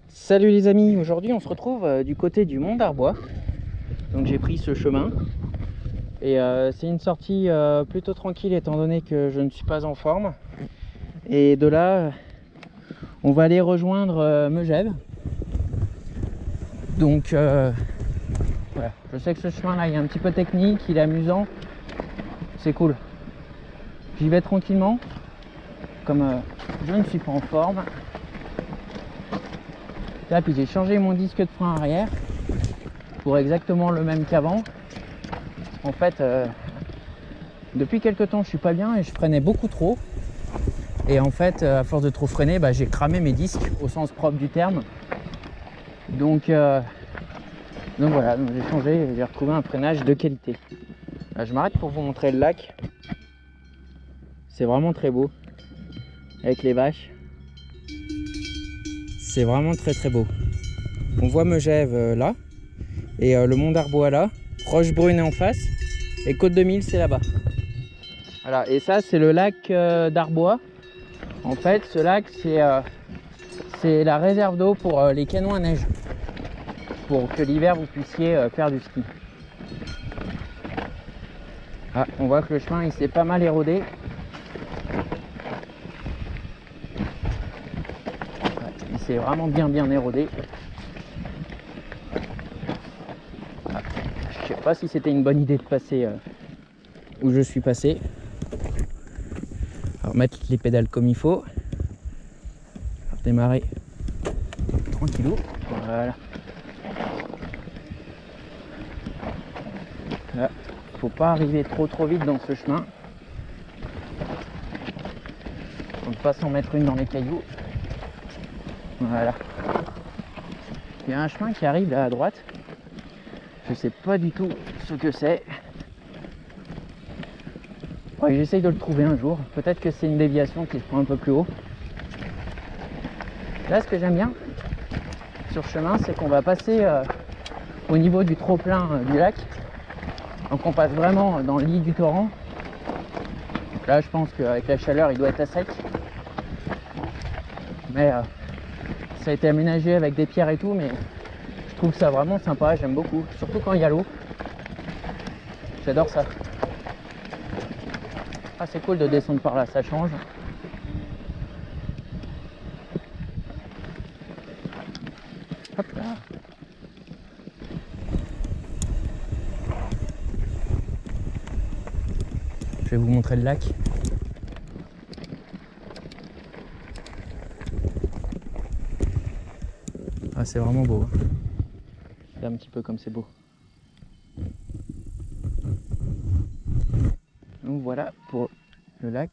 Salut les amis, aujourd'hui on se retrouve du côté du Mont d'Arbois. Donc j'ai pris ce chemin et c'est une sortie plutôt tranquille étant donné que je ne suis pas en forme. Et de là on va aller rejoindre Megève. Donc voilà, je sais que ce chemin là il est un petit peu technique, il est amusant, c'est cool. J'y vais tranquillement comme je ne suis pas en forme. Là, puis j'ai changé mon disque de frein arrière pour exactement le même qu'avant. En fait, depuis quelques temps, je suis pas bien et je freinais beaucoup trop. Et en fait, à force de trop freiner, j'ai cramé mes disques au sens propre du terme. Donc voilà, donc j'ai changé et j'ai retrouvé un freinage de qualité. Là, je m'arrête pour vous montrer le lac. C'est vraiment très beau avec les vaches. C'est vraiment très très beau. On voit Megève là, et le Mont d'Arbois là, Rochebrune est en face, et Côte de Mille c'est là-bas. Voilà, et ça c'est le lac d'Arbois. En fait, ce lac c'est la réserve d'eau pour les canons à neige, pour que l'hiver vous puissiez faire du ski. Ah, on voit que le chemin il s'est pas mal érodé. C'est vraiment bien érodé. Je sais pas si c'était une bonne idée de passer où je suis passé. Alors mettre les pédales comme il faut. Alors, démarrer tranquillou. Voilà. Là, faut pas arriver trop vite dans ce chemin. Faut pas s'en mettre une dans les cailloux. Voilà. Il y a un chemin qui arrive là à droite. Je sais pas du tout ce que c'est. Ouais, j'essaye de le trouver un jour. Peut-être que c'est une déviation qui se prend un peu plus haut. Là, ce que j'aime bien sur ce chemin, c'est qu'on va passer au niveau du trop-plein du lac. Donc on passe vraiment dans le lit du torrent. Donc là, je pense qu'avec la chaleur, il doit être à sec. Mais ça a été aménagé avec des pierres et tout, mais je trouve ça vraiment sympa, j'aime beaucoup, surtout quand il y a l'eau. J'adore ça. Ah, c'est cool de descendre par là, ça change. Hop là. Je vais vous montrer le lac. Ah, c'est vraiment beau. Là, un petit peu comme c'est beau. Donc voilà pour le lac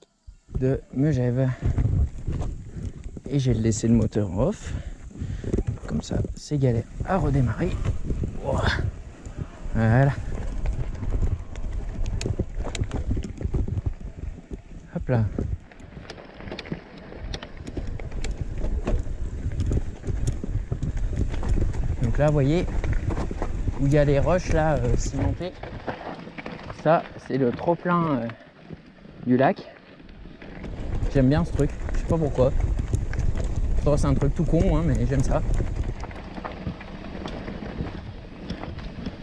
de Megève. Et j'ai laissé le moteur off. Comme ça, c'est galère à redémarrer. Voilà. Hop là. Donc là, vous voyez, où il y a les roches là cimentées. Ça, c'est le trop-plein du lac. J'aime bien ce truc, je sais pas pourquoi. C'est un truc tout con, hein, mais j'aime ça.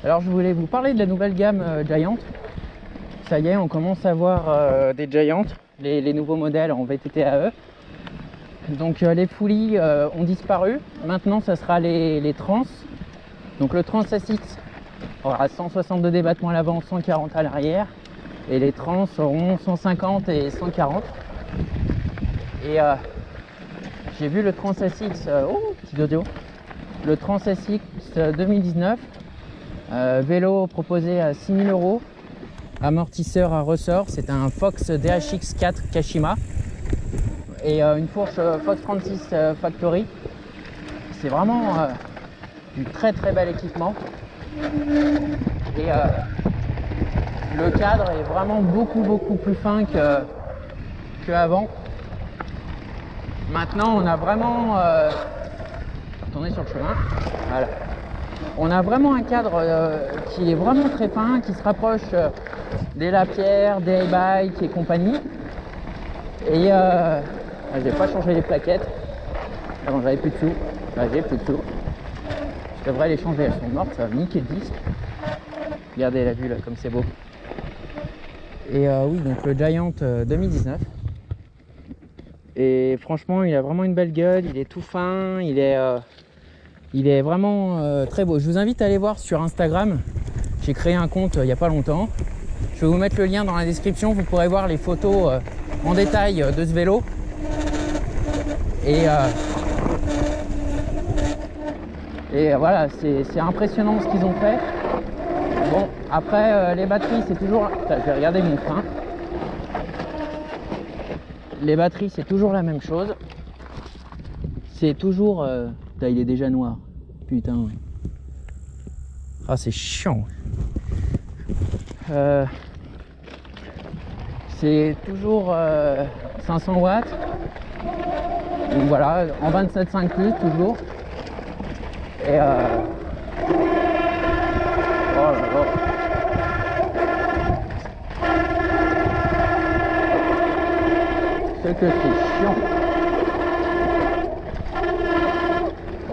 Alors je voulais vous parler de la nouvelle gamme Giant. Ça y est, on commence à voir des Giant, les nouveaux modèles en VTT AE. Donc les Fully ont disparu. Maintenant, ça sera les Trans. Donc le Trans SX aura 162 débattements à l'avant, 140 à l'arrière. Et les Trans auront 150 et 140. Et j'ai vu le Trans SX, petit audio. Le Trans SX 2019, vélo proposé à 6 000 €, amortisseur à ressort, c'est un Fox DHX4 Kashima et une fourche Fox 36 Factory. C'est vraiment du très bel équipement et le cadre est vraiment beaucoup plus fin qu'avant. Maintenant, on a vraiment tourner sur le chemin. Voilà. On a vraiment un cadre qui est vraiment très fin, qui se rapproche des Lapierre, des e-bike et compagnie. Et j'ai pas changé les plaquettes. Avant, j'avais plus de sous. Là, j'ai plus de sous. Je devrais les changer, elles sont mortes, ça va niquer le disque. Regardez la vue là, comme c'est beau. Et oui, donc le Giant 2019. Et franchement, il a vraiment une belle gueule, il est tout fin, il est vraiment très beau. Je vous invite à aller voir sur Instagram. J'ai créé un compte il n'y a pas longtemps. Je vais vous mettre le lien dans la description, vous pourrez voir les photos en détail de ce vélo. Et voilà, c'est impressionnant ce qu'ils ont fait. Bon, après les batteries, c'est toujours... Putain, je vais regarder mon frein. Les batteries, c'est toujours la même chose. C'est toujours... Putain, il est déjà noir. Putain. Ah, c'est chiant. C'est toujours 500 watts. Donc voilà, en 27.5 plus toujours. Et oh là là. C'est que c'est chiant.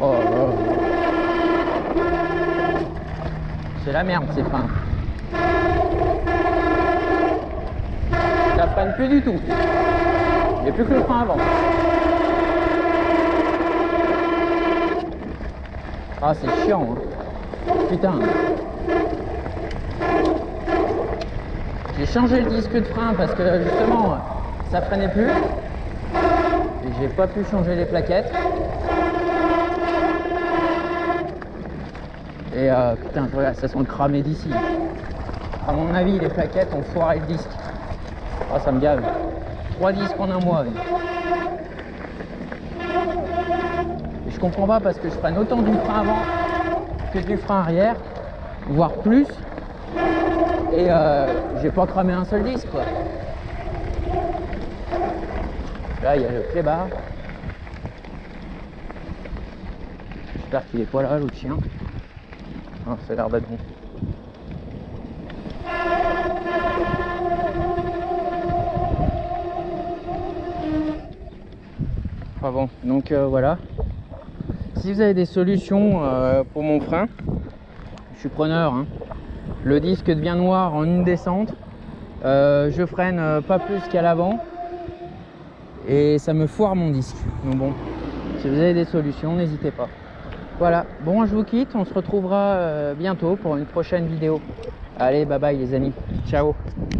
Oh là là. C'est la merde ces freins. Ça freine plus du tout. Il n'y a plus que le frein avant. Ah, c'est chiant, hein. Putain. J'ai changé le disque de frein parce que justement ça freinait plus. Et j'ai pas pu changer les plaquettes. Et putain, regarde, ça sent le cramé d'ici. À mon avis, les plaquettes ont foiré le disque. Ah, ça me gave. 3 disques en un mois. Oui. Et je comprends pas parce que je freine autant du frein avant que du frein arrière, voire plus. Et j'ai pas cramé un seul disque, quoi. Là, il y a le clébard. J'espère qu'il est pas là, l'autre chien. Ah, ça a l'air d'être bon. Ah bon, donc voilà. Si vous avez des solutions pour mon frein, je suis preneur, hein. Le disque devient noir en une descente. Je freine pas plus qu'à l'avant. Et ça me foire mon disque. Donc bon, si vous avez des solutions, n'hésitez pas. Voilà, bon, je vous quitte. On se retrouvera bientôt pour une prochaine vidéo. Allez, bye bye les amis. Ciao.